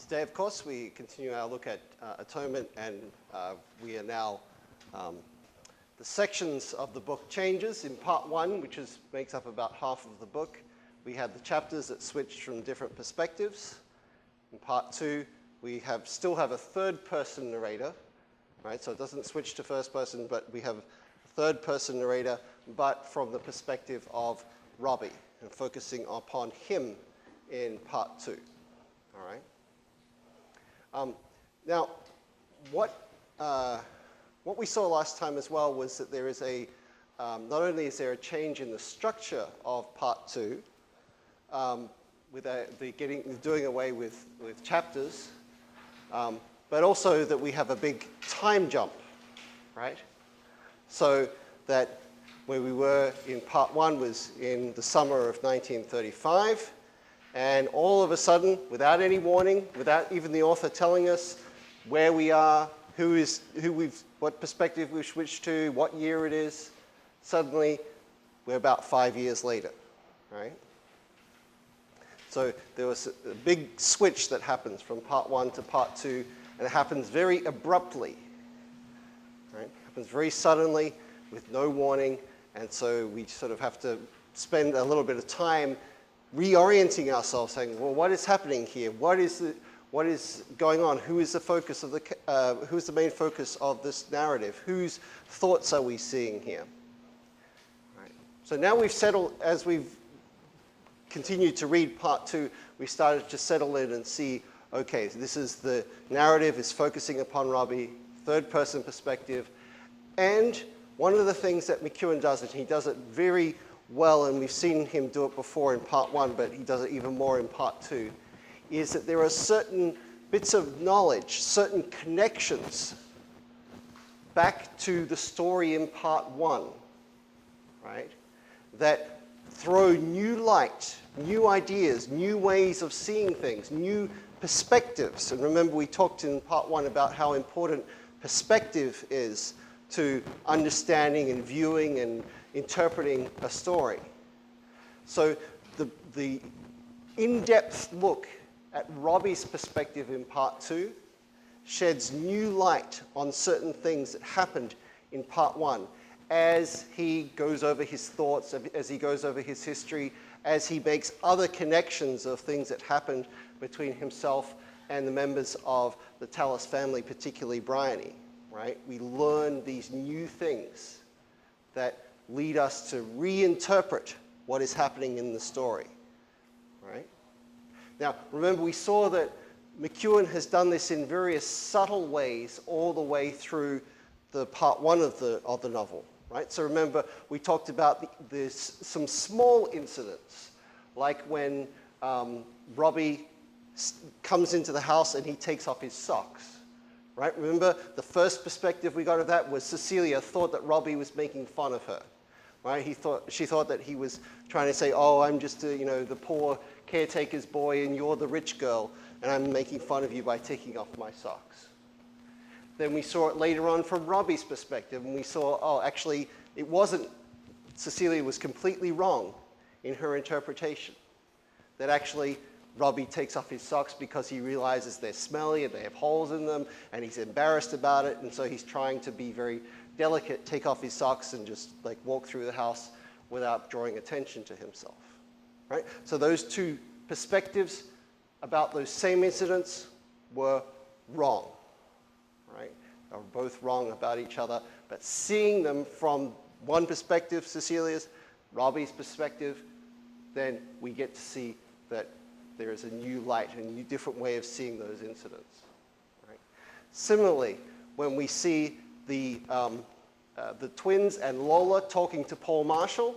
Today, of course, we continue our look at atonement, and we are now, the sections of the book changes. In part one, which makes up about half of the book, we have the chapters that switch from different perspectives. In part two, we still have a third-person narrator, right? So it doesn't switch to first person, but we have a third-person narrator, but from the perspective of Robbie, and focusing upon him in part two. All right. Now, what we saw last time as well was that there is not only is there a change in the structure of part two, with doing away with chapters, but also that we have a big time jump, right? So that where we were in part one was in the summer of 1935, and all of a sudden, without any warning, without even the author telling us where we are, what perspective we've switched to, what year it is, suddenly we're about 5 years later, right? So there was a big switch that happens from part one to part two, and it happens very abruptly, right? It happens very suddenly with no warning, and so we sort of have to spend a little bit of time reorienting ourselves, saying, well, what is happening here? What is going on? Who is the focus of who's the main focus of this narrative? Whose thoughts are we seeing here? Right. So now we've settled, as we've continued to read part two, we started to settle in and see, okay, so this is the narrative is focusing upon Robbie, third person perspective, and one of the things that McEwan does, and he does it very well, and we've seen him do it before in part one, but he does it even more in part two, is that there are certain bits of knowledge, certain connections back to the story in part one, right, that throw new light, new ideas, new ways of seeing things, new perspectives. And remember, we talked in part one about how important perspective is to understanding and viewing and interpreting a story. So the in-depth look at Robbie's perspective in part two sheds new light on certain things that happened in part one as he goes over his thoughts, as he goes over his history, as he makes other connections of things that happened between himself and the members of the Tallis family, particularly Bryony, right? We learn these new things that lead us to reinterpret what is happening in the story, right? Now, remember, we saw that McEwan has done this in various subtle ways all the way through the part one of the novel, right? So remember, we talked about some small incidents, like when Robbie comes into the house and he takes off his socks, right? Remember, the first perspective we got of that was Cecilia thought that Robbie was making fun of her, right? She thought that he was trying to say, oh, I'm just the poor caretaker's boy and you're the rich girl, and I'm making fun of you by taking off my socks. Then we saw it later on from Robbie's perspective, and we saw, oh, actually, it wasn't, Cecilia was completely wrong in her interpretation. That actually, Robbie takes off his socks because he realizes they're smelly and they have holes in them, and he's embarrassed about it, and so he's trying to be very delicate, take off his socks and just like walk through the house without drawing attention to himself, right? So those two perspectives about those same incidents were wrong, right? They were both wrong about each other, but seeing them from one perspective, Cecilia's, Robbie's perspective, then we get to see that there is a new light, a new different way of seeing those incidents, right? Similarly, when we see the twins and Lola talking to Paul Marshall,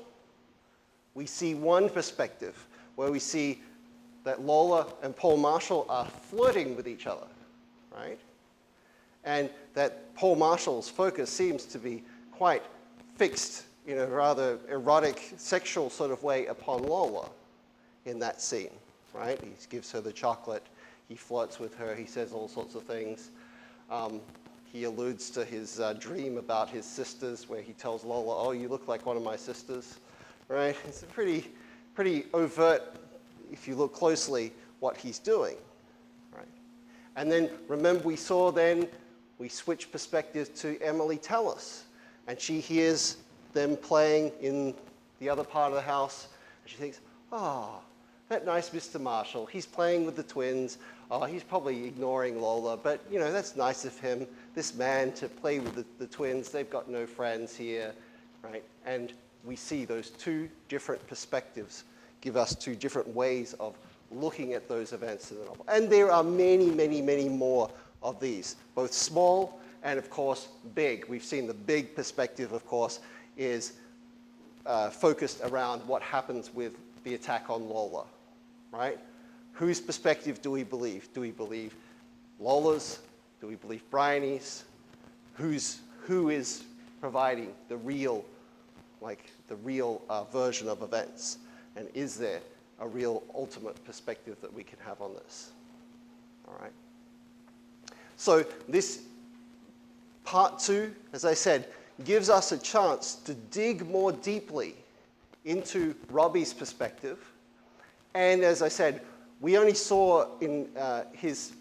we see one perspective where we see that Lola and Paul Marshall are flirting with each other, right? And that Paul Marshall's focus seems to be quite fixed in a rather erotic, sexual sort of way upon Lola in that scene, right? He gives her the chocolate, he flirts with her, he says all sorts of things. He alludes to his dream about his sisters, where he tells Lola, oh, you look like one of my sisters, right? It's a pretty overt, if you look closely, what he's doing, right? And then remember we saw then, we switch perspectives to Emily Tellis, and she hears them playing in the other part of the house, and she thinks, oh, that nice Mr. Marshall, he's playing with the twins. Oh, he's probably ignoring Lola, but you know, that's nice of him, this man, to play with the twins. They've got no friends here, right? And we see those two different perspectives give us two different ways of looking at those events in the novel. And there are many, many, many more of these, both small and, of course, big. We've seen the big perspective, of course, is focused around what happens with the attack on Lola, right? Whose perspective do we believe? Do we believe Lola's? Do we believe Bryony's? Who is providing the real version of events? And is there a real ultimate perspective that we can have on this? All right. So this part 2, as I said, gives us a chance to dig more deeply into Robbie's perspective. And as I said, we only saw in his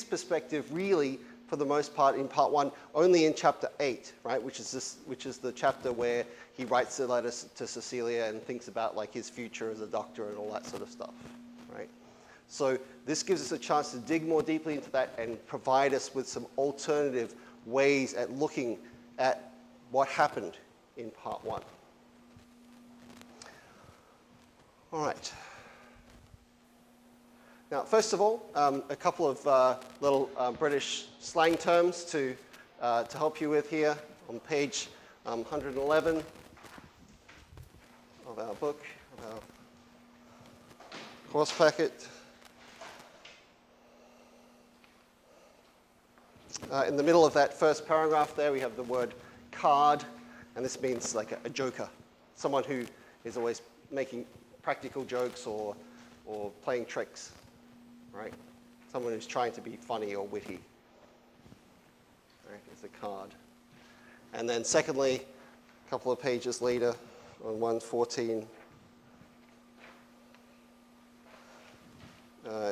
perspective really, for the most part, in part 1, only in chapter 8, right? Which is the chapter where he writes the letter to Cecilia and thinks about like his future as a doctor and all that sort of stuff, right? So this gives us a chance to dig more deeply into that and provide us with some alternative ways at looking at what happened in part 1. All right. Now, first of all, a couple of little British slang terms to help you with here on page 111 of our book, of our course packet. In the middle of that first paragraph there, we have the word card, and this means like a joker, someone who is always making practical jokes or playing tricks. Right? Someone who's trying to be funny or witty. Right? It's a card. And then secondly, a couple of pages later, on 114,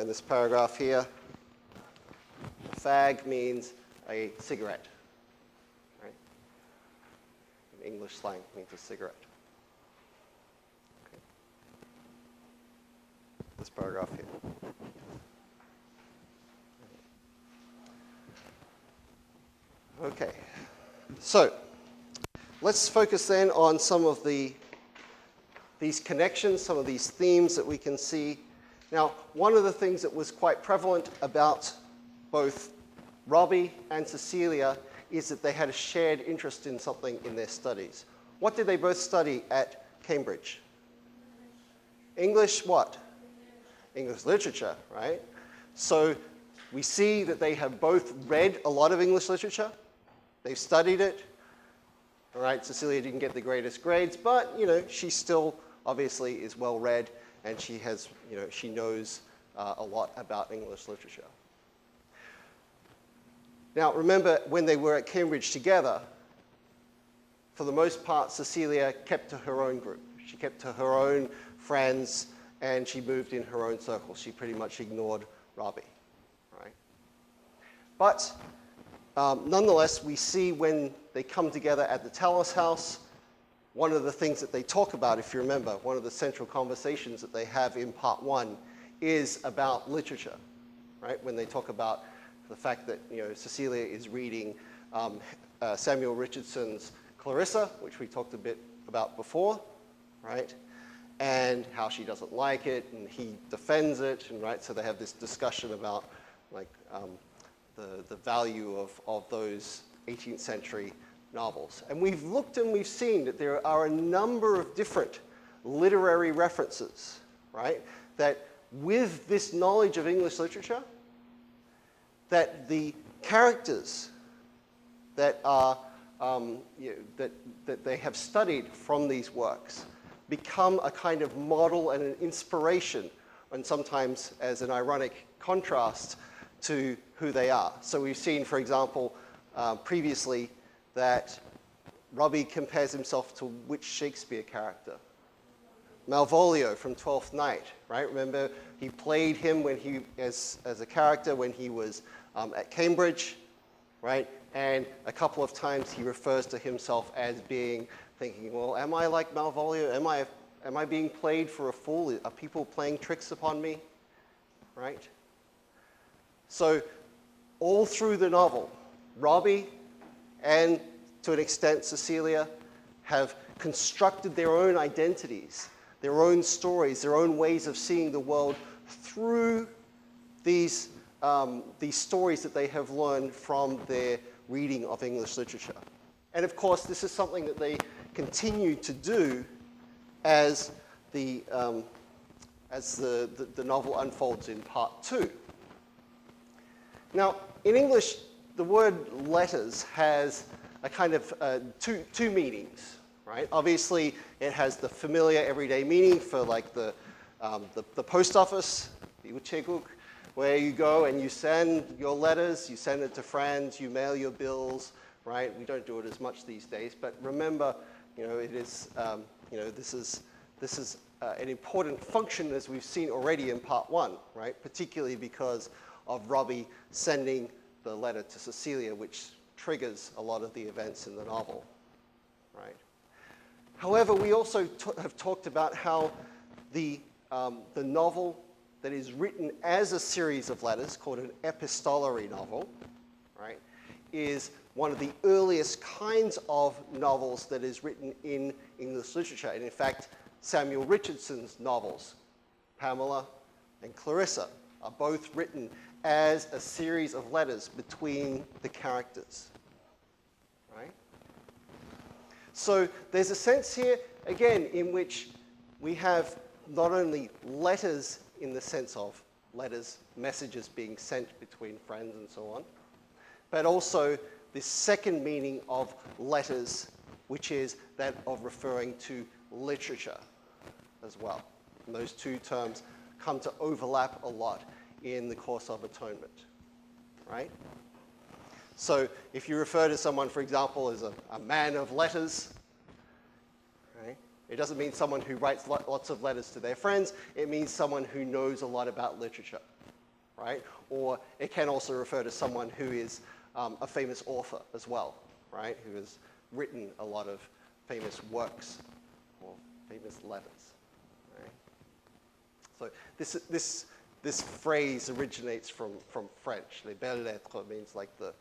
in this paragraph here, fag means a cigarette. Right? In English slang, means a cigarette. Okay. This paragraph here. Okay, so let's focus then on some of these connections, some of these themes that we can see. Now, one of the things that was quite prevalent about both Robbie and Cecilia is that they had a shared interest in something in their studies. What did they both study at Cambridge? English what? English literature, right? So we see that they have both read a lot of English literature. They've studied it. All right, Cecilia didn't get the greatest grades, but you know, she still obviously is well read, and she has, you know, she knows a lot about English literature. Now, remember when they were at Cambridge together, for the most part, Cecilia kept to her own group. She kept to her own friends, and she moved in her own circle. She pretty much ignored Robbie, right? But nonetheless, we see when they come together at the Tellis house, one of the things that they talk about, if you remember, one of the central conversations that they have in part 1 is about literature, right? When they talk about the fact that, you know, Cecilia is reading Samuel Richardson's Clarissa, which we talked a bit about before, right? And how she doesn't like it, and he defends it, and right? So they have this discussion about like the value of those 18th century novels. And we've looked and we've seen that there are a number of different literary references, right? That with this knowledge of English literature, that the characters that are that they have studied from these works become a kind of model and an inspiration, and sometimes as an ironic contrast to who they are. So we've seen, for example, previously that Robbie compares himself to which Shakespeare character? Malvolio from Twelfth Night, right? Remember, he played him when he as a character when he was at Cambridge, right? And a couple of times he refers to himself as thinking, well, am I like Malvolio? Am I being played for a fool? Are people playing tricks upon me, right? So all through the novel, Robbie and to an extent Cecilia have constructed their own identities, their own stories, their own ways of seeing the world through these stories that they have learned from their reading of English literature. And of course, this is something that they continue to do as the novel unfolds in part 2. Now, in English, the word letters has a kind of two meanings, right? Obviously, it has the familiar everyday meaning for like the post office, 우체국, where you go and you send your letters, you send it to friends, you mail your bills, right? We don't do it as much these days, but remember, it is, this is an important function as we've seen already in part 1, right? Particularly because of Robbie sending the letter to Cecilia, which triggers a lot of the events in the novel, right? However, we also have talked about how the novel that is written as a series of letters, called an epistolary novel, right, is one of the earliest kinds of novels that is written in English literature. And in fact, Samuel Richardson's novels, Pamela and Clarissa, are both written as a series of letters between the characters, right? So there's a sense here, again, in which we have not only letters in the sense of letters, messages being sent between friends and so on, but also this second meaning of letters, which is that of referring to literature as well. And those two terms come to overlap a lot in the course of Atonement, right? So if you refer to someone, for example, as a man of letters, right, it doesn't mean someone who writes lots of letters to their friends. It means someone who knows a lot about literature, right? Or it can also refer to someone who is a famous author as well, right? Who has written a lot of famous works or famous letters, right? So this phrase originates from French. Les belles lettres means like the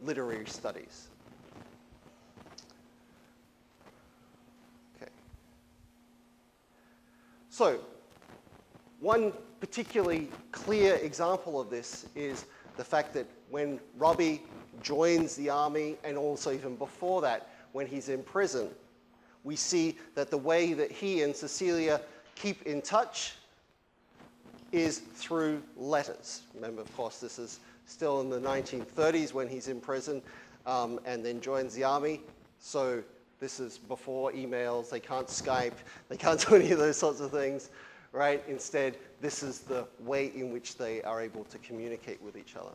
literary studies. Okay. So one particularly clear example of this is the fact that when Robbie joins the army, and also even before that, when he's in prison, we see that the way that he and Cecilia keep in touch is through letters. Remember, of course, this is still in the 1930s when he's in prison and then joins the army. So this is before emails. They can't Skype. They can't do any of those sorts of things, right? Instead, this is the way in which they are able to communicate with each other.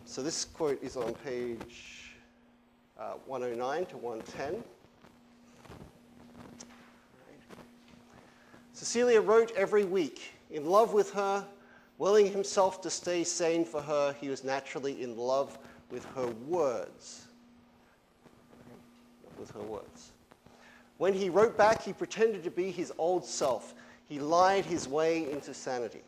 So this quote is on page 109 to 110. Cecilia wrote every week, in love with her, willing himself to stay sane for her. He was naturally in love with her words. With her words. When he wrote back, he pretended to be his old self. He lied his way into sanity.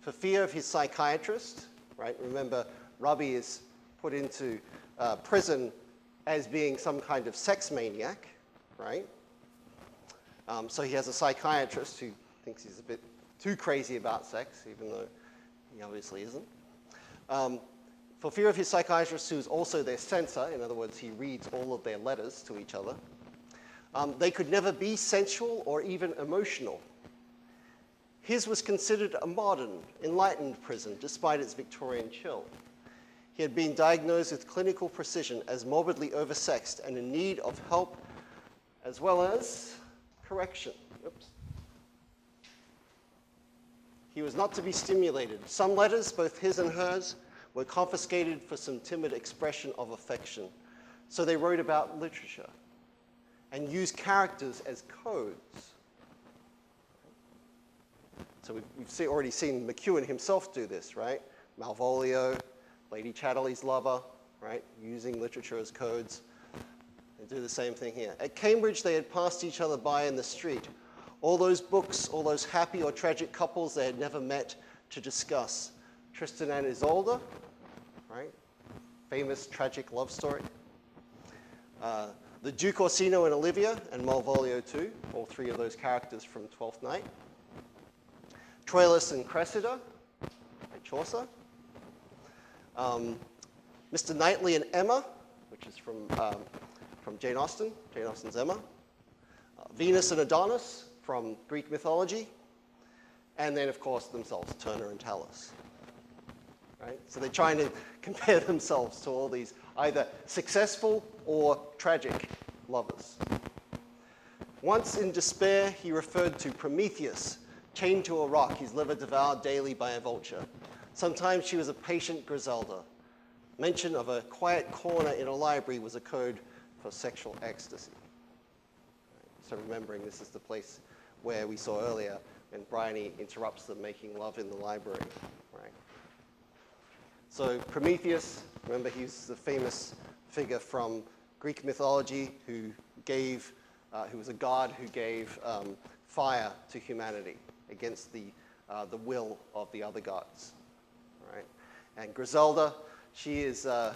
For fear of his psychiatrist, right? Remember, Robbie is put into prison as being some kind of sex maniac, right? So he has a psychiatrist who thinks he's a bit too crazy about sex, even though he obviously isn't. For fear of his psychiatrist, who is also their censor, in other words, he reads all of their letters to each other, they could never be sensual or even emotional. His was considered a modern, enlightened prison, despite its Victorian chill. He had been diagnosed with clinical precision as morbidly oversexed and in need of help as well as correction. Oops. He was not to be stimulated. Some letters, both his and hers, were confiscated for some timid expression of affection. So they wrote about literature and used characters as codes. So we've already seen McEwan himself do this, right? Malvolio, Lady Chatterley's lover, right? Using literature as codes. They do the same thing here. At Cambridge, they had passed each other by in the street. All those books, all those happy or tragic couples they had never met to discuss. Tristan and Isolde, right? Famous tragic love story. The Duke Orsino and Olivia, and Malvolio too, all three of those characters from Twelfth Night. Troilus and Cressida, by Chaucer. Mr. Knightley and Emma, which is from Jane Austen's Emma. Venus and Adonis, from Greek mythology. And then, of course, themselves, Turner and Tallis. Right? So they're trying to compare themselves to all these either successful or tragic lovers. Once in despair, he referred to Prometheus, chained to a rock, his liver devoured daily by a vulture. Sometimes she was a patient Griselda. Mention of a quiet corner in a library was a code for sexual ecstasy. Right? So remembering this is the place where we saw earlier when Bryony interrupts them making love in the library. Right? So Prometheus, remember he's the famous figure from Greek mythology who was a god who gave fire to humanity against the will of the other gods. Right? And Griselda, she is, her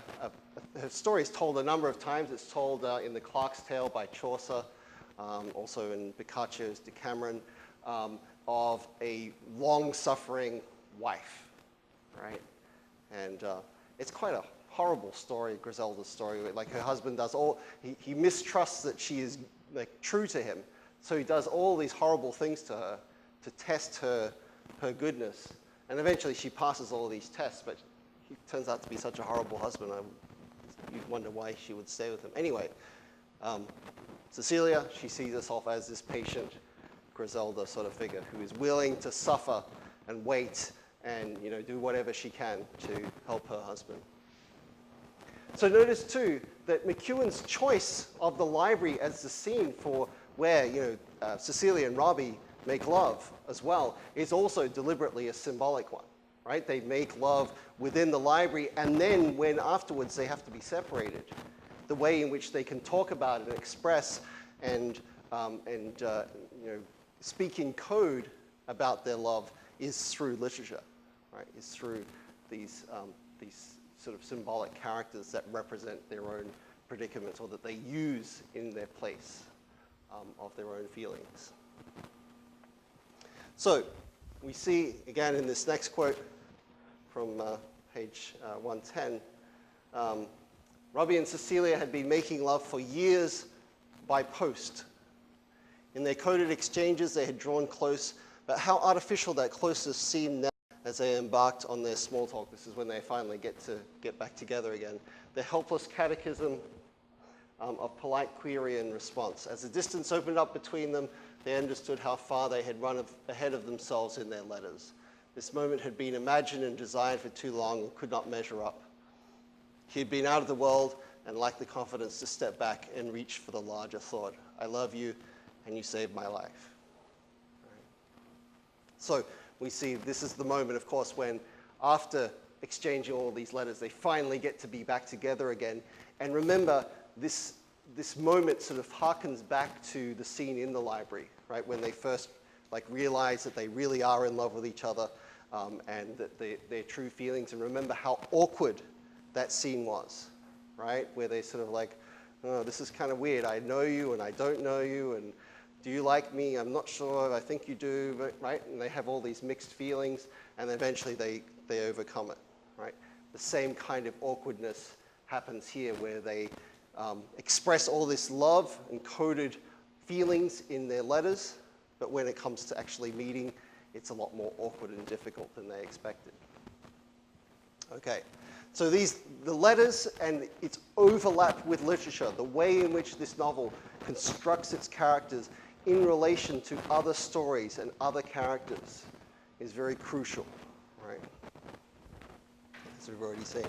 story is told a number of times. It's told in the Clerk's Tale by Chaucer, also in Boccaccio's Decameron, of a long-suffering wife, right? And it's quite a horrible story, Griselda's story. Like her husband does he mistrusts that she is like true to him, so he does all these horrible things to her to test her goodness. And eventually she passes all of these tests, but he turns out to be such a horrible husband. You'd wonder why she would stay with him. Anyway, Cecilia, she sees herself as this patient Griselda sort of figure who is willing to suffer and wait and do whatever she can to help her husband. So notice too that McEwan's choice of the library as the scene for where Cecilia and Robbie make love as well is also deliberately a symbolic one, right? They make love within the library, and then when afterwards they have to be separated, the way in which they can talk about it and express and speak in code about their love is through literature, right? Is through these sort of symbolic characters that represent their own predicaments or that they use in their place of their own feelings. So we see, again, in this next quote from page 110, Robbie and Cecilia had been making love for years by post. In their coded exchanges, they had drawn close, but how artificial that closeness seemed now as they embarked on their small talk. This is when they finally get back together again. The helpless catechism of polite query and response. As the distance opened up between them, they understood how far they had run ahead of themselves in their letters. This moment had been imagined and desired for too long and could not measure up. He had been out of the world and lacked the confidence to step back and reach for the larger thought. I love you, and you saved my life. Right. So we see this is the moment, of course, when after exchanging all these letters, they finally get to be back together again. And remember, this moment sort of harkens back to the scene in the library, right? When they first realize that they really are in love with each other and that their true feelings. And remember how awkward that scene was, right? Where they sort of oh, this is kind of weird. I know you and I don't know you, and do you like me? I'm not sure. I think you do, but, right? And they have all these mixed feelings, and eventually they overcome it, right? The same kind of awkwardness happens here, where they express all this love and coded feelings in their letters, but when it comes to actually meeting, it's a lot more awkward and difficult than they expected. Okay, so the letters and its overlap with literature, the way in which this novel constructs its characters in relation to other stories and other characters is very crucial, right? As we've already seen.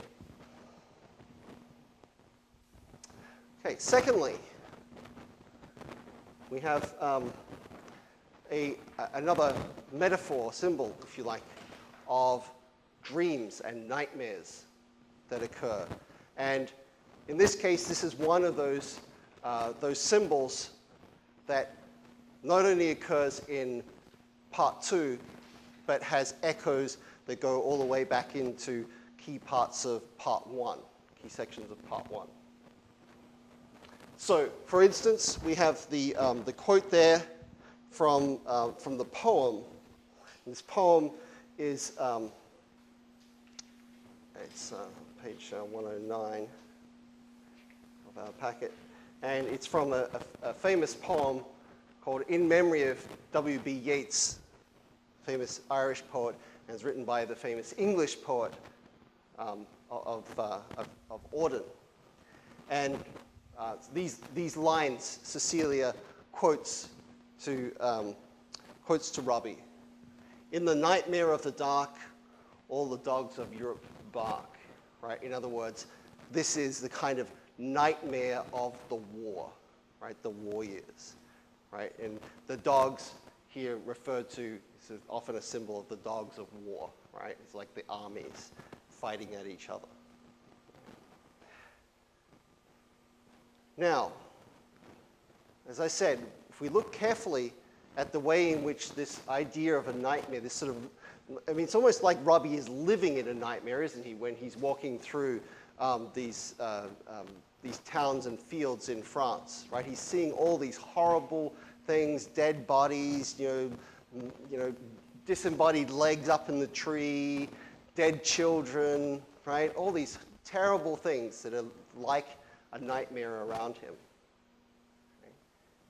Okay, secondly, we have another metaphor, symbol, if you like, of dreams and nightmares that occur. And in this case, this is one of those symbols that not only occurs in part 2, but has echoes that go all the way back into key parts of part 1, key sections of part 1. So, for instance, we have the quote there from the poem. This poem is it's page 109 of our packet, and it's from a famous poem called "In Memory of W.B. Yeats," famous Irish poet, and it's written by the famous English poet of Auden. And these lines, Cecilia quotes to Robbie. "In the nightmare of the dark, all the dogs of Europe bark." Right? In other words, this is the kind of nightmare of the war, right? The war years, right? And the dogs here referred to, is often a symbol of the dogs of war, right? It's like the armies fighting at each other. Now, as I said, if we look carefully at the way in which this idea of a nightmare, this sort of, I mean, it's almost like Robbie is living in a nightmare, isn't he, when he's walking through these towns and fields in France, right? He's seeing all these horrible things, dead bodies, you know, disembodied legs up in the tree, dead children, right? All these terrible things that are like a nightmare around him, right?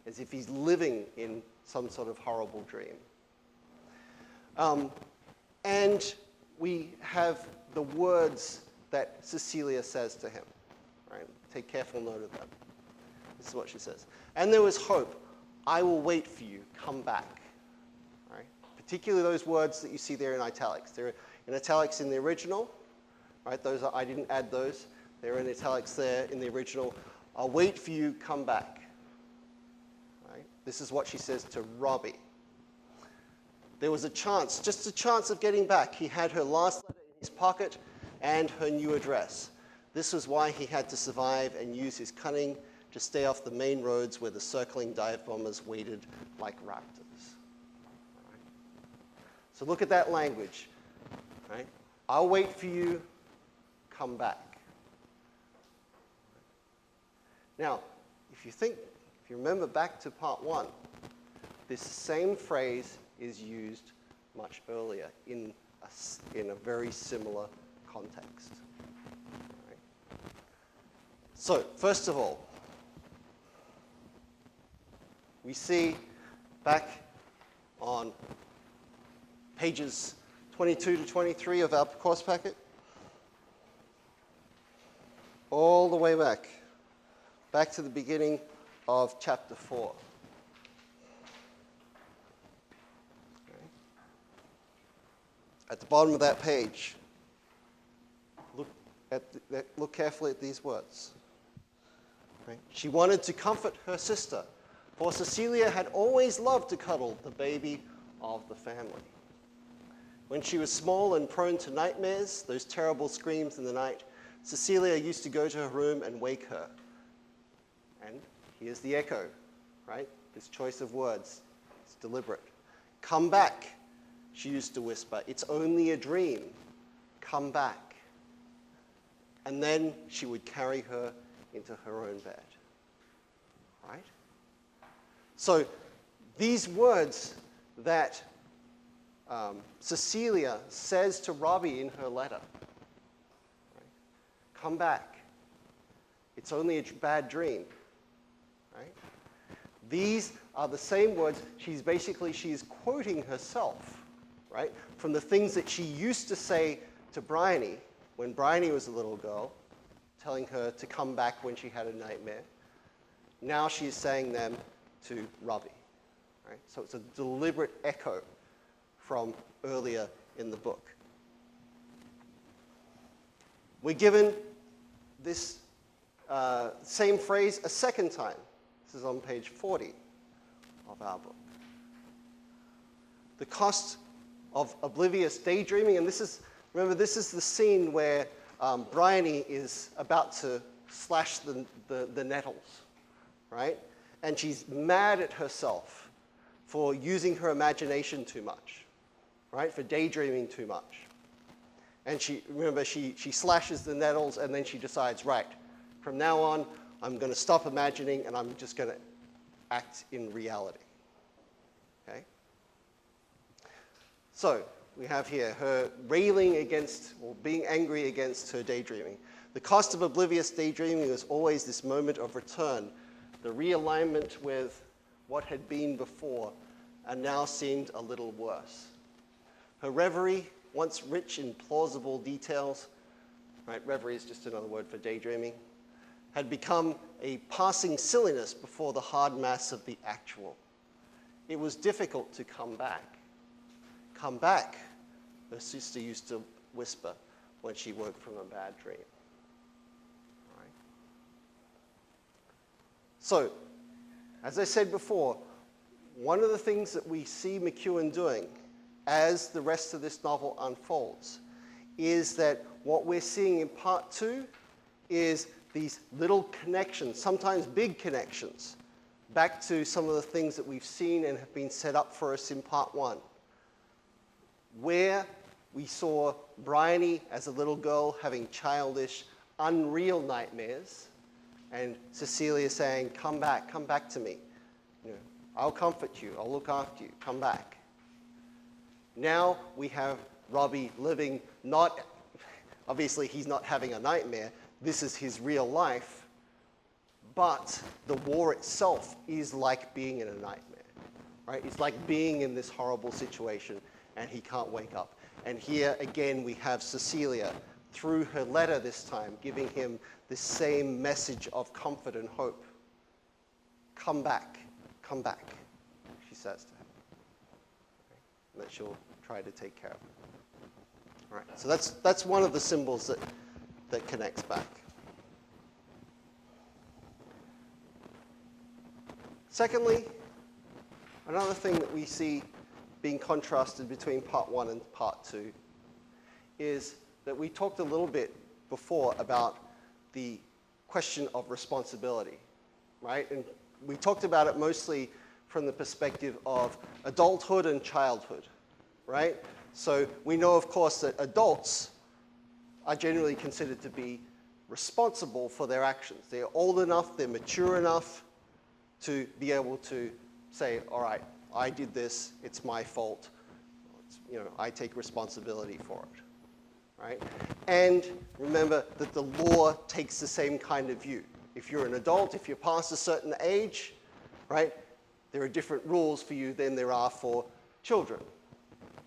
As if he's living in some sort of horrible dream. And we have the words that Cecilia says to him, right? Take careful note of them. This is what she says. "And there was hope. I will wait for you. Come back." Right? Particularly those words that you see there in italics. They're in italics in the original, right? Those are, I didn't add those. They're in italics there in the original. "I'll wait for you. Come back." Right? This is what she says to Robbie. There was a chance, just a chance of getting back. He had her last letter in his pocket and her new address. This was why he had to survive and use his cunning to stay off the main roads where the circling dive bombers waited like raptors. Right? So look at that language. Right? "I'll wait for you, come back." Now, if you remember back to part 1, this same phrase is used much earlier in a very similar context. Right? So, first of all, we see back on pages 22 to 23 of our course packet, all the way back to the beginning of chapter 4. At the bottom of that page, look carefully at these words. Right? "She wanted to comfort her sister, for Cecilia had always loved to cuddle the baby of the family. When she was small and prone to nightmares, those terrible screams in the night, Cecilia used to go to her room and wake her." And here's the echo, right? This choice of words, it's deliberate. "Come back," she used to whisper. "It's only a dream. Come back." And then she would carry her into her own bed. Right? So these words that Cecilia says to Robbie in her letter, right? "Come back. It's only a bad dream." Right? These are the same words. She's quoting herself, right, from the things that she used to say to Bryony when Bryony was a little girl, telling her to come back when she had a nightmare. Now she's saying them to Robbie. Right? So it's a deliberate echo from earlier in the book. We're given this same phrase a second time. This is on page 40 of our book. the cost of oblivious daydreaming. And this is, remember, this is the scene where Bryony is about to slash the nettles, right? And she's mad at herself for using her imagination too much, right? For daydreaming too much. And remember, she slashes the nettles and then she decides, right, from now on, I'm going to stop imagining and I'm just going to act in reality. Okay? So we have here her railing against, or being angry against her daydreaming. The cost of oblivious daydreaming was always this moment of return, the realignment with what had been before and now seemed a little worse. Her reverie, once rich in plausible details, right, reverie is just another word for daydreaming, had become a passing silliness before the hard mass of the actual. It was difficult to come back. Come back, her sister used to whisper when she woke from a bad dream. Right? So, as I said before, one of the things that we see McEwan doing as the rest of this novel unfolds is that what we're seeing in part 2 is these little connections, sometimes big connections, back to some of the things that we've seen and have been set up for us in part 1, where we saw Bryony as a little girl having childish, unreal nightmares, and Cecilia saying, come back to me. You know, I'll comfort you, I'll look after you, come back. Now we have Robbie living obviously he's not having a nightmare, this is his real life, but the war itself is like being in a nightmare, right? It's like being in this horrible situation and he can't wake up. And here again we have Cecilia, through her letter this time, giving him the same message of comfort and hope. Come back, she says to him. And that she'll try to take care of him. All right, so that's one of the symbols that connects back. Secondly, another thing that we see being contrasted between part 1 and part 2 is that we talked a little bit before about the question of responsibility, right? And we talked about it mostly from the perspective of adulthood and childhood, right? So we know, of course, that adults are generally considered to be responsible for their actions. They're old enough, they're mature enough to be able to say, all right, I did this, it's my fault, I take responsibility for it, right? And remember that the law takes the same kind of view. If you're an adult, if you're past a certain age, right, there are different rules for you than there are for children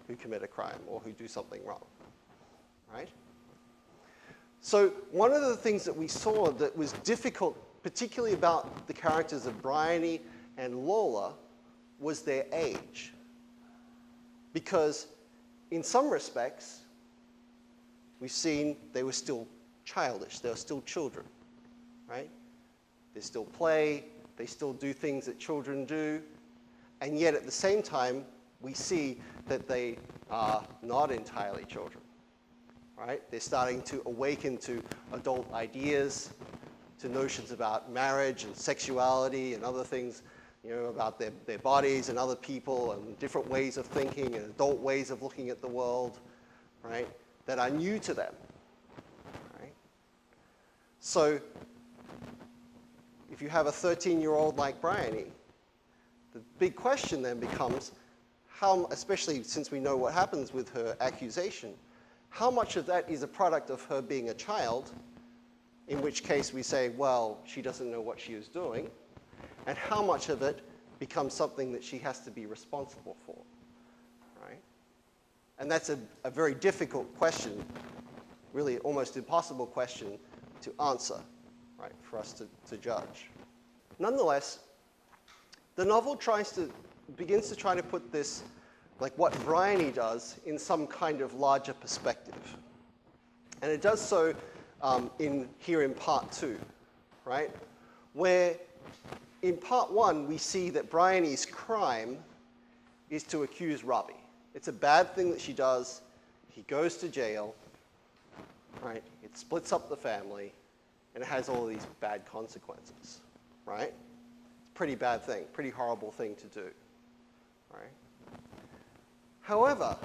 who commit a crime or who do something wrong, right? So one of the things that we saw that was difficult, particularly about the characters of Bryony and Lola, was their age. Because in some respects, we've seen they were still childish, they were still children, right? They still play, they still do things that children do, and yet at the same time, we see that they are not entirely children, right? They're starting to awaken to adult ideas, to notions about marriage and sexuality and other things, about their bodies and other people and different ways of thinking and adult ways of looking at the world, right, that are new to them, right? So if you have a 13-year-old like Bryony, the big question then becomes, especially since we know what happens with her accusation, how much of that is a product of her being a child, in which case we say, well, she doesn't know what she is doing, and how much of it becomes something that she has to be responsible for, right? And that's a very difficult question, really almost impossible question to answer, right, for us to judge. Nonetheless, the novel begins to try to put this, like what Bryony does, in some kind of larger perspective. And it does so here in part 2, right? Where in part 1, we see that Bryony's crime is to accuse Robbie. It's a bad thing that she does. He goes to jail, right? It splits up the family, and it has all of these bad consequences, right? It's a pretty bad thing, pretty horrible thing to do, right? However,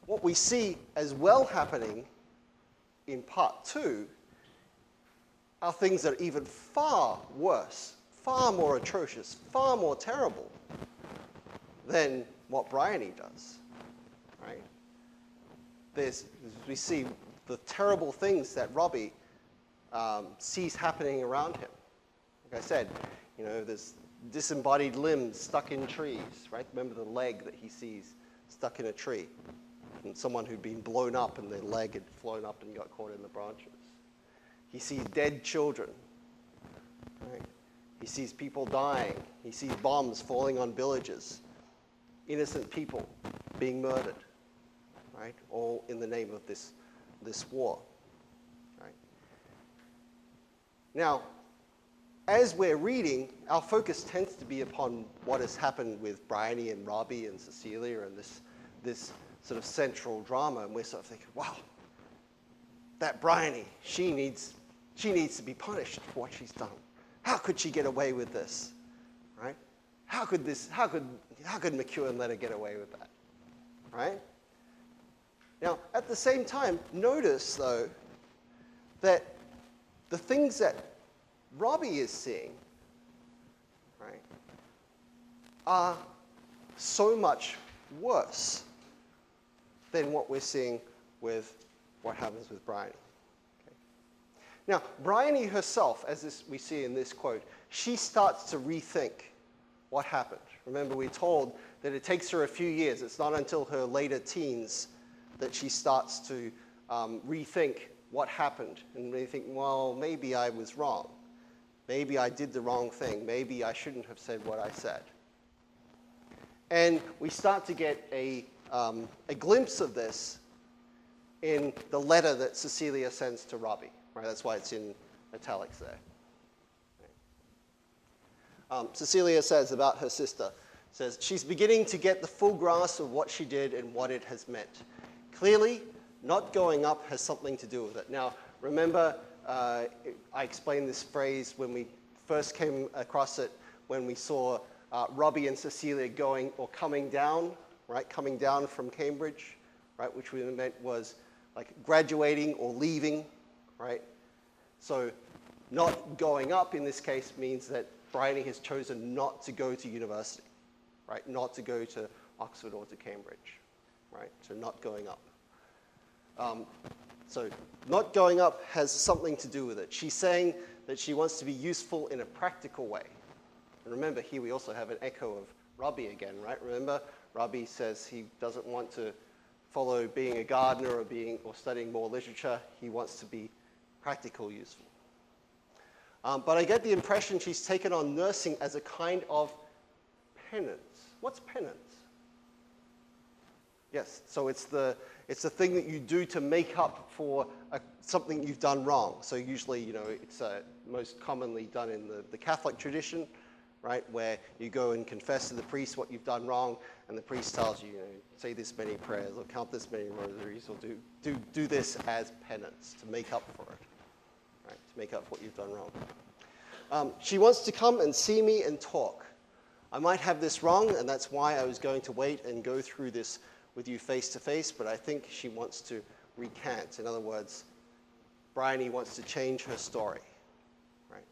what we see as well happening in part 2 are things that are even far worse, far more atrocious, far more terrible than what Bryony does, right? We see the terrible things that Robbie sees happening around him. Like I said, there's disembodied limbs stuck in trees, right? Remember the leg that he sees stuck in a tree, and someone who'd been blown up and their leg had flown up and got caught in the branches. He sees dead children, right? He sees people dying. He sees bombs falling on villages, innocent people being murdered, right? All in the name of this war, right? Now, as we're reading, our focus tends to be upon what has happened with Bryony and Robbie and Cecilia and this sort of central drama, and we're sort of thinking, wow, that Bryony, she needs to be punished for what she's done. How could she get away with this, right? How could McEwen let her get away with that, right? Now, at the same time, notice, though, that the things that Robbie is seeing, right, are so much worse than what we're seeing with what happens with Bryony. Okay. Now, Bryony herself, as we see in this quote, she starts to rethink what happened. Remember, we're told that it takes her a few years. It's not until her later teens that she starts to rethink what happened and really think, well, maybe I was wrong. Maybe I did the wrong thing. Maybe I shouldn't have said what I said. And we start to get a glimpse of this in the letter that Cecilia sends to Robbie. Right? That's why it's in italics there. Cecilia says about her sister, says, she's beginning to get the full grasp of what she did and what it has meant. Clearly, not going up has something to do with it. Now, remember, I explained this phrase when we first came across it, when we saw Robbie and Cecilia going or coming down, right? Coming down from Cambridge, right? Which we meant was like graduating or leaving, right? So not going up in this case means that Bryony has chosen not to go to university, right? Not to go to Oxford or to Cambridge, right? So not going up. So not going up has something to do with it. She's saying that she wants to be useful in a practical way. And remember, here we also have an echo of Robbie again, right? Remember, Robbie says he doesn't want to follow being a gardener or studying more literature. He wants to be practical, useful. But I get the impression she's taken on nursing as a kind of penance. What's penance? Yes, so it's the thing that you do to make up for something you've done wrong. So usually, it's most commonly done in the Catholic tradition, right, where you go and confess to the priest what you've done wrong, and the priest tells you, say this many prayers, or count this many rosaries, or do this as penance to make up for it, right, to make up for what you've done wrong. She wants to come and see me and talk. I might have this wrong, and that's why I was going to wait and go through this with you face to face, but I think she wants to recant. In other words, Bryony wants to change her story, right?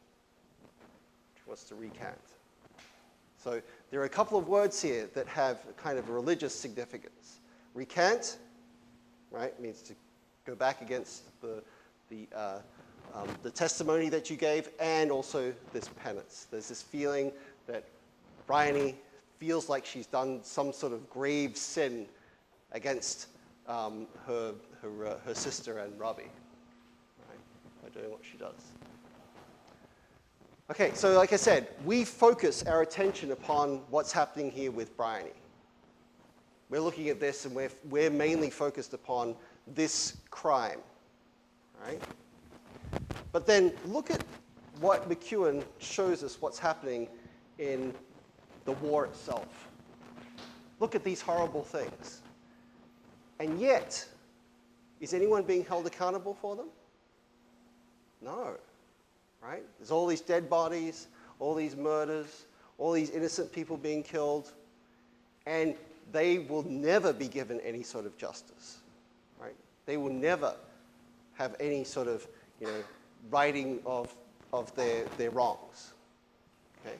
She wants to recant. So there are a couple of words here that have kind of a religious significance. Recant, right, means to go back against the testimony that you gave, and also this penance. There's this feeling that Bryony feels like she's done some sort of grave sin against her sister and Robbie, right, by doing what she does. Okay, so like I said, we focus our attention upon what's happening here with Bryony. We're looking at this, and we're mainly focused upon this crime, right? But then look at what McEwen shows us what's happening in the war itself. Look at these horrible things. And yet, is anyone being held accountable for them? No, right? There's all these dead bodies, all these murders, all these innocent people being killed, and they will never be given any sort of justice, right? They will never have any sort of, righting of their wrongs, okay?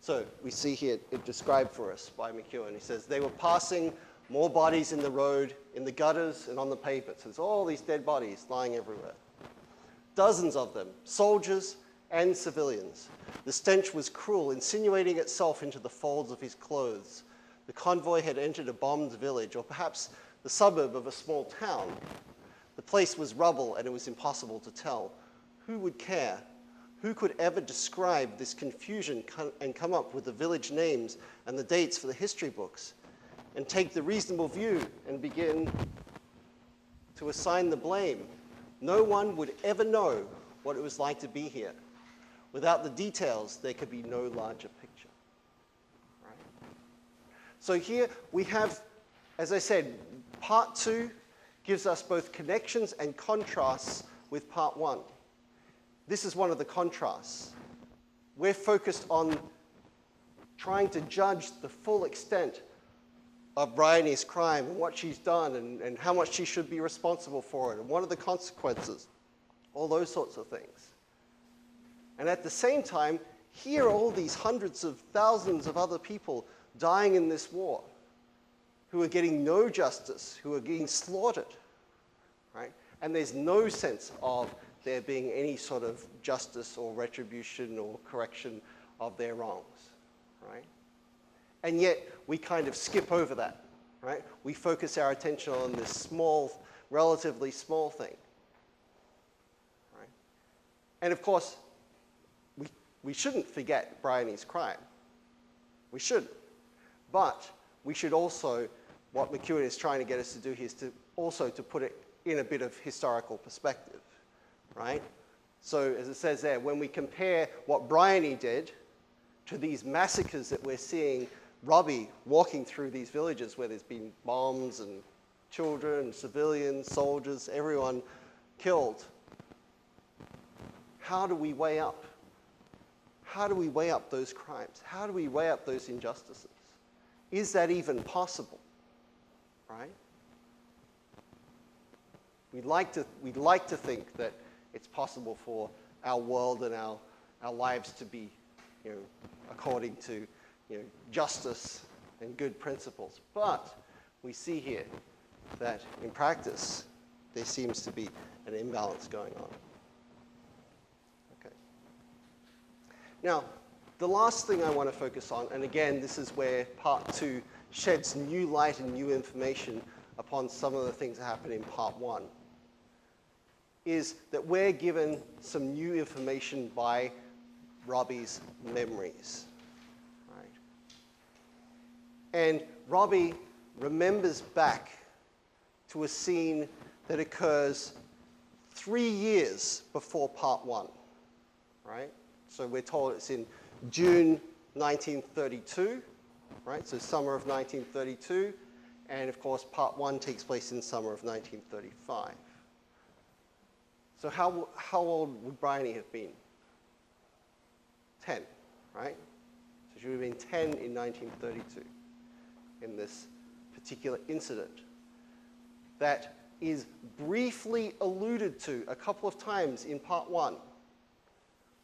So we see here it described for us by McEwen. He says, they were passing more bodies in the road, in the gutters, and on the pavements. There's all these dead bodies lying everywhere. Dozens of them, soldiers and civilians. The stench was cruel, insinuating itself into the folds of his clothes. The convoy had entered a bombed village, or perhaps the suburb of a small town. The place was rubble, and it was impossible to tell. Who would care? Who could ever describe this confusion and come up with the village names and the dates for the history books, and take the reasonable view and begin to assign the blame? No one would ever know what it was like to be here. Without the details, there could be no larger picture. Right? So here we have, as I said, part 2 gives us both connections and contrasts with part 1. This is one of the contrasts. We're focused on trying to judge the full extent of Bryony's crime and what she's done and how much she should be responsible for it and what are the consequences, all those sorts of things. And at the same time, here are all these hundreds of thousands of other people dying in this war who are getting no justice, who are getting slaughtered, right? And there's no sense of there being any sort of justice or retribution or correction of their wrongs, right? And yet, we kind of skip over that, right? We focus our attention on this small, relatively small thing, right? And of course, we shouldn't forget Bryony's crime. We shouldn't. But we should also, what McEwen is trying to get us to do here is to also to put it in a bit of historical perspective, right? So as it says there, when we compare what Bryony did to these massacres that we're seeing Robbie walking through these villages where there's been bombs and children, civilians, soldiers, everyone killed, how do we weigh up? How do we weigh up those crimes? How do we weigh up those injustices? Is that even possible, right? We'd like to think that it's possible for our world and our lives to be, according to, justice and good principles. But we see here that in practice, there seems to be an imbalance going on. Okay. Now, the last thing I want to focus on, and again, this is where part 2 sheds new light and new information upon some of the things that happened in part 1, is that we're given some new information by Robbie's memories. Right? And Robbie remembers back to a scene that occurs 3 years before part 1. Right? So we're told it's in June 1932, right? So summer of 1932, and of course part 1 takes place in summer of 1935. So how old would Bryony have been? 10, right? So she would have been 10 in 1932 in this particular incident that is briefly alluded to a couple of times in part 1.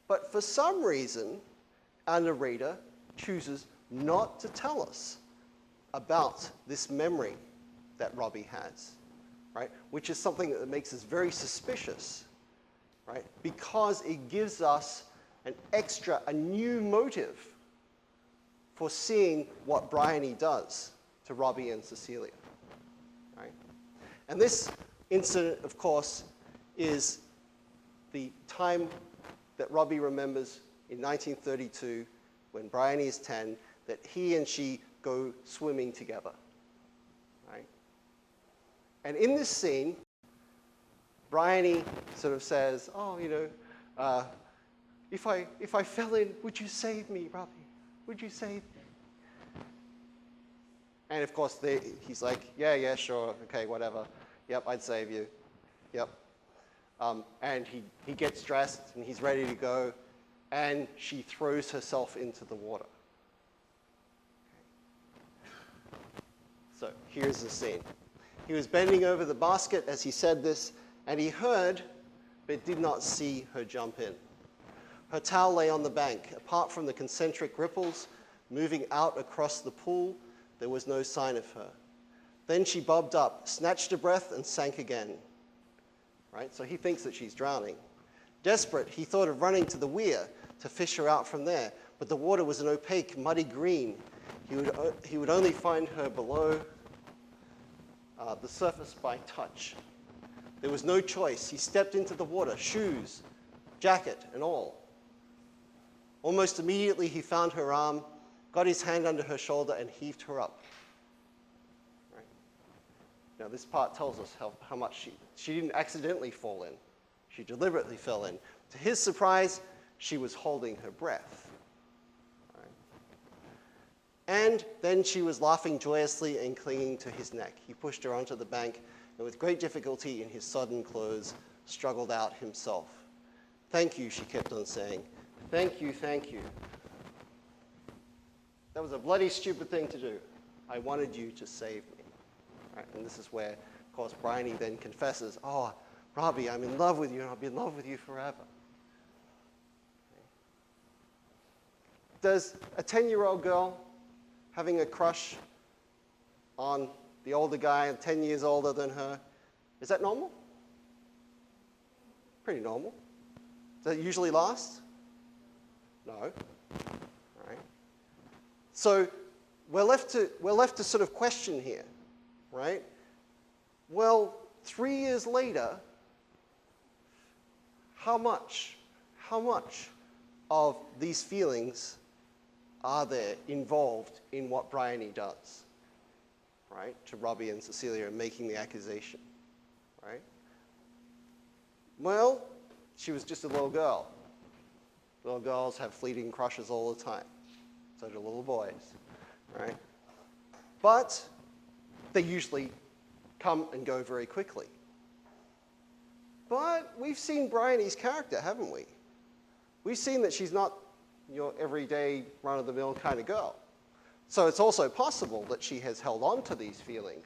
But for some reason, our narrator chooses not to tell us about this memory that Robbie has, right? Which is something that makes us very suspicious, right? Because it gives us a new motive for seeing what Bryony does to Robbie and Cecilia, right? And this incident, of course, is the time that Robbie remembers in 1932, when Bryony is 10, that he and she go swimming together, right? And in this scene, Bryony sort of says, oh, if I fell in, would you save me, Robbie? Would you save me? And of course, he's like, yeah, sure, okay, whatever. Yep, I'd save you. Yep. And he gets dressed and he's ready to go, and she throws herself into the water. So here's the scene. He was bending over the basket as he said this, and he heard, but did not see her jump in. Her towel lay on the bank. Apart from the concentric ripples moving out across the pool, there was no sign of her. Then she bobbed up, snatched a breath, and sank again. Right? So he thinks that she's drowning. Desperate, he thought of running to the weir to fish her out from there, but the water was an opaque, muddy green. He would only find her below the surface by touch. There was no choice. He stepped into the water, shoes, jacket, and all. Almost immediately, he found her arm, got his hand under her shoulder, and heaved her up. Right? Now, this part tells us how much she didn't accidentally fall in. She deliberately fell in. To his surprise, she was holding her breath. And then she was laughing joyously and clinging to his neck. He pushed her onto the bank, and with great difficulty in his sodden clothes, struggled out himself. "Thank you," she kept on saying. "Thank you, thank you. That was a bloody stupid thing to do. I wanted you to save me." Right? And this is where, of course, Bryony then confesses, "Oh, Robbie, I'm in love with you, and I'll be in love with you forever." Does a 10-year-old girl having a crush on the older guy, 10 years older than her, is that normal? Pretty normal. Does it usually last? No. Right? So we're left to sort of question here, right? Well, 3 years later, how much of these feelings are there involved in what Bryony does, right, to Robbie and Cecilia in making the accusation, right? Well, she was just a little girl. Little girls have fleeting crushes all the time. So do little boys, right? But they usually come and go very quickly. But we've seen Bryony's character, haven't we? We've seen that she's not your everyday run-of-the-mill kind of girl. So it's also possible that she has held on to these feelings.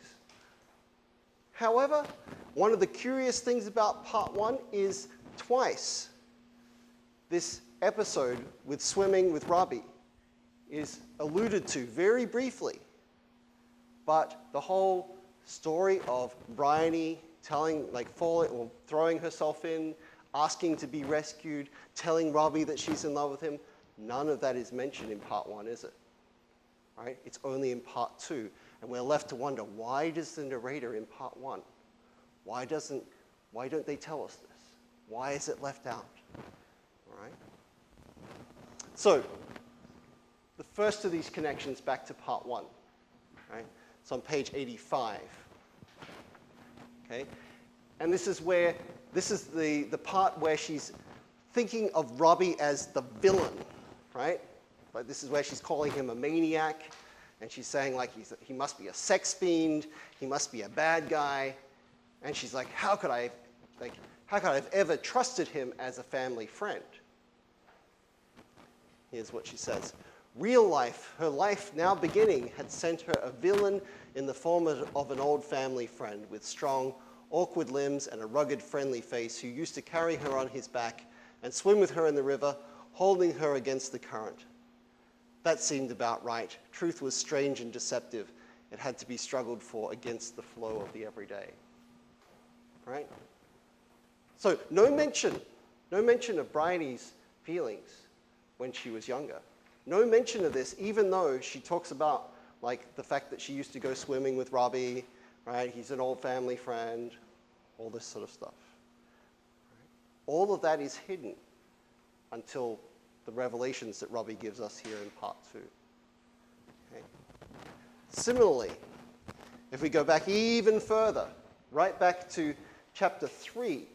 However, one of the curious things about part one is twice this episode with swimming with Robbie is alluded to very briefly. But the whole story of Bryony throwing herself in, asking to be rescued, telling Robbie that she's in love with him, none of that is mentioned in part one, is it? Right? It's only in part two. And we're left to wonder, why does the narrator in part one, why don't they tell us this? Why is it left out? All right? So, the first of these connections back to part one. Right? It's on page 85. Okay? And this is the part where she's thinking of Robbie as the villain, right? But this is where she's calling him a maniac, and she's saying he must be a sex fiend, he must be a bad guy, and she's like, how could I have ever trusted him as a family friend? Here's what she says. Real life, her life now beginning, had sent her a villain in the form of an old family friend with strong, awkward limbs and a rugged, friendly face, who used to carry her on his back and swim with her in the river, holding her against the current. That seemed about right. Truth was strange and deceptive. It had to be struggled for against the flow of the everyday. Right? So no mention of Bryony's feelings when she was younger. No mention of this, even though she talks about the fact that she used to go swimming with Robbie, right? He's an old family friend, all this sort of stuff. Right? All of that is hidden until the revelations that Robbie gives us here in part two. Okay? Similarly, if we go back even further, right back to chapter 3,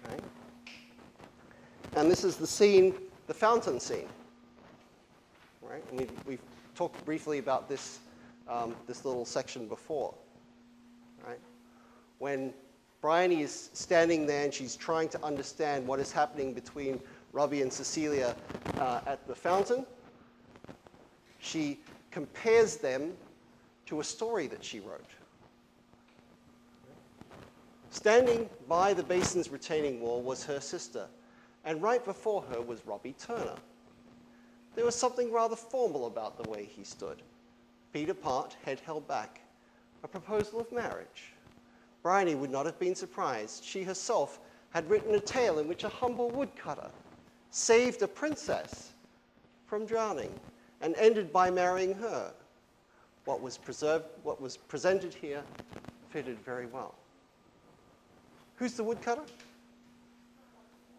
okay? And this is the scene, the fountain scene. Right? And talked briefly about this, this little section before, right? When Bryony is standing there and she's trying to understand what is happening between Robbie and Cecilia at the fountain, she compares them to a story that she wrote. Standing by the basin's retaining wall was her sister, and right before her was Robbie Turner. There was something rather formal about the way he stood. Feet apart, head held back. A proposal of marriage. Bryony would not have been surprised. She herself had written a tale in which a humble woodcutter saved a princess from drowning and ended by marrying her. What was presented here fitted very well. Who's the woodcutter?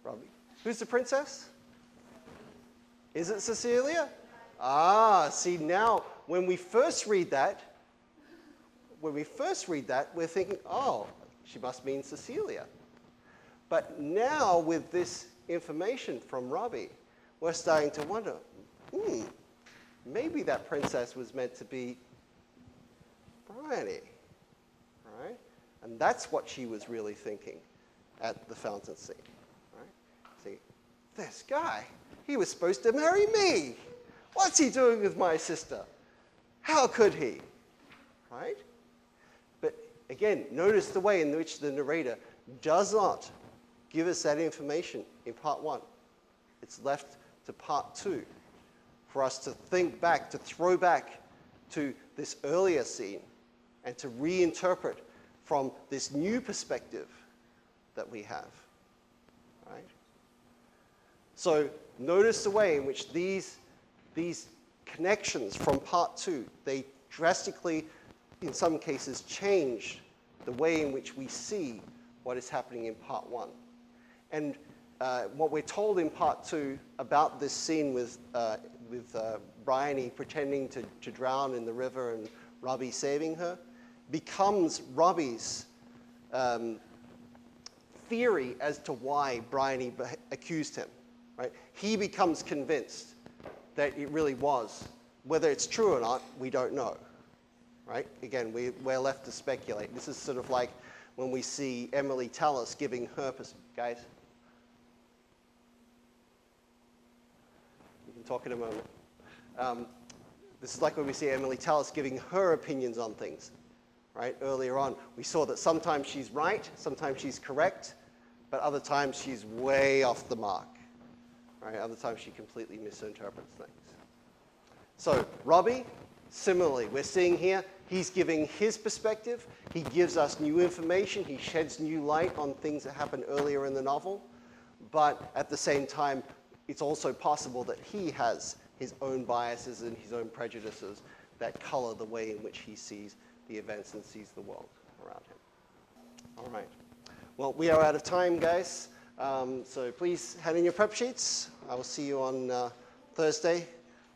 Robbie. Who's the princess? Is it Cecilia? Ah, see now, when we first read that, we're thinking, oh, she must mean Cecilia. But now with this information from Robbie, we're starting to wonder, maybe that princess was meant to be Bryony, right? And that's what she was really thinking at the fountain scene, right? See, this guy, he was supposed to marry me. What's he doing with my sister? How could he, right? But again, notice the way in which the narrator does not give us that information in part 1. It's left to part 2 for us to think back, to throw back to this earlier scene and to reinterpret from this new perspective that we have, right? So notice the way in which these connections from part 2, they drastically, in some cases, change the way in which we see what is happening in part 1. And what we're told in part 2 about this scene with Bryony pretending to drown in the river and Robbie saving her becomes Robbie's theory as to why Bryony accused him, right? He becomes convinced that it really was. Whether it's true or not, we don't know, right? Again, we're left to speculate. This is sort of like when we see Emily Tallis giving her, guys, we can talk in a moment. This is like when we see Emily Tallis giving her opinions on things, right? Earlier on, we saw that sometimes she's right, sometimes she's correct, but other times she's way off the mark, right? Other times she completely misinterprets things. So Robbie, similarly, we're seeing here, he's giving his perspective, he gives us new information, he sheds new light on things that happened earlier in the novel, but at the same time, it's also possible that he has his own biases and his own prejudices that color the way in which he sees the events and sees the world around him. All right. Well, we are out of time, guys. So please hand in your prep sheets. I will see you on Thursday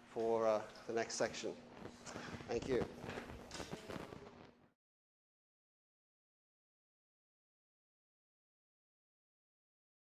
for the next section. Thank you.